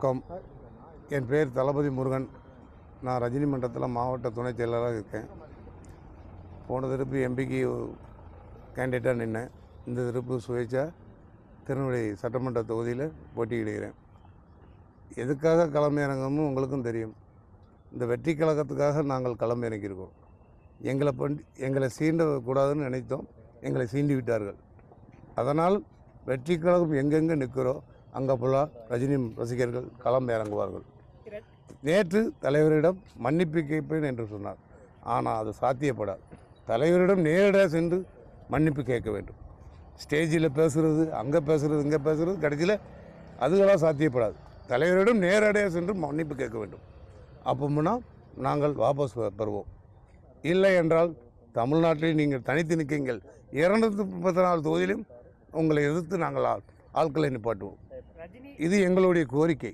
வணக்கம். என் பேர் தளபதி முருகன். நான் ரஜினி மன்றத்தில் மாவட்ட துணைச் செயலராக இருக்கேன். போன திருப்பு எம்பிக்கு கேண்டிடேட்டாக நின்னேன். இந்த திருப்பு சுயேட்சா திருநெல்வேலி சட்டமன்ற தொகுதியில் போட்டியிடுகிறேன். எதுக்காக களமிறங்கணும்னு உங்களுக்கும் தெரியும். இந்த வெற்றி கழகத்துக்காக நாங்கள் களமிறங்கியிருக்கோம். எங்களை சீண்டக்கூடாதுன்னு நினைத்தோம். எங்களை சீண்டி விட்டார்கள். அதனால் வெற்றி கழகம் எங்கெங்கே நிற்கிறோம் அங்கே ஃபுல்லாக ரஜினி ரசிகர்கள் களம் இறங்குவார்கள். நேற்று தலைவரிடம் மன்னிப்பு கேட்பேன் என்று சொன்னார். ஆனால் அது சாத்தியப்படாது. தலைவரிடம் நேரடியாக சென்று மன்னிப்பு கேட்க வேண்டும். ஸ்டேஜில் பேசுகிறது, அங்கே பேசுகிறது, இங்கே பேசுகிறது, கடைசியில் அதுகளாக சாத்தியப்படாது. தலைவரிடம் நேரடியாக சென்று மன்னிப்பு கேட்க வேண்டும். அப்போனா நாங்கள் வாபஸ் பெறுவோம். இல்லை என்றால் தமிழ்நாட்டில் நீங்கள் தனித்து நிற்கீங்கள். 234 தொகுதியிலும் உங்களை எதிர்த்து நாங்கள் ஆட்களை நிப்பாட்டுவோம். இது எங்களுடைய கோரிக்கை.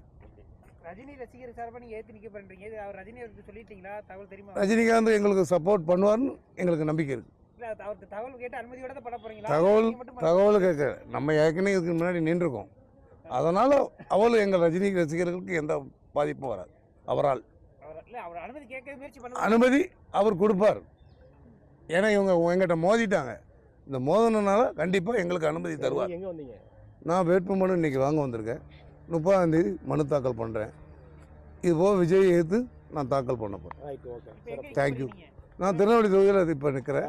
ரஜினி ரசிகர் சார்பாக நீங்கள் ஏற்று நிற்க பண்ணுறீங்க. அவர் ரஜினி அவருக்கு சொல்லிட்டீங்களா? தகவல் தெரியுமா? ரஜினிகாந்த் எங்களுக்கு சப்போர்ட் பண்ணுவார்னு எங்களுக்கு நம்பிக்கை இருக்குது. இல்லை, அவருக்கு தகவல் கேட்டு அனுமதியோட தான் பண்ண போகிறீங்களா? தகவல் கேட்க நம்ம ஏற்கனவே இதுக்கு முன்னாடி நின்றுருக்கோம். அதனால் அவள் எங்கள் ரஜினி ரசிகர்களுக்கு எந்த பாதிப்பும் வராது. அவரால் அவர் அனுமதி கேட்க முயற்சி பண்ண அனுமதி அவர் கொடுப்பார். ஏன்னா இவங்க எங்கிட்ட மோதிட்டாங்க. இந்த மோதனால கண்டிப்பாக எங்களுக்கு அனுமதி தருவார். எங்கே வந்தீங்க? நான் வேட்புமனு இன்றைக்கி வாங்க வந்திருக்கேன். 30ஆம் தேதி மனு தாக்கல் பண்ணுறேன். இதுபோக விஜய் எதிர்த்து நான் தாக்கல் பண்ண போகிறேன். தேங்க்யூ. நான் திருநெல்வேலி தொகுதியில் இப்போ நிற்கிறேன்.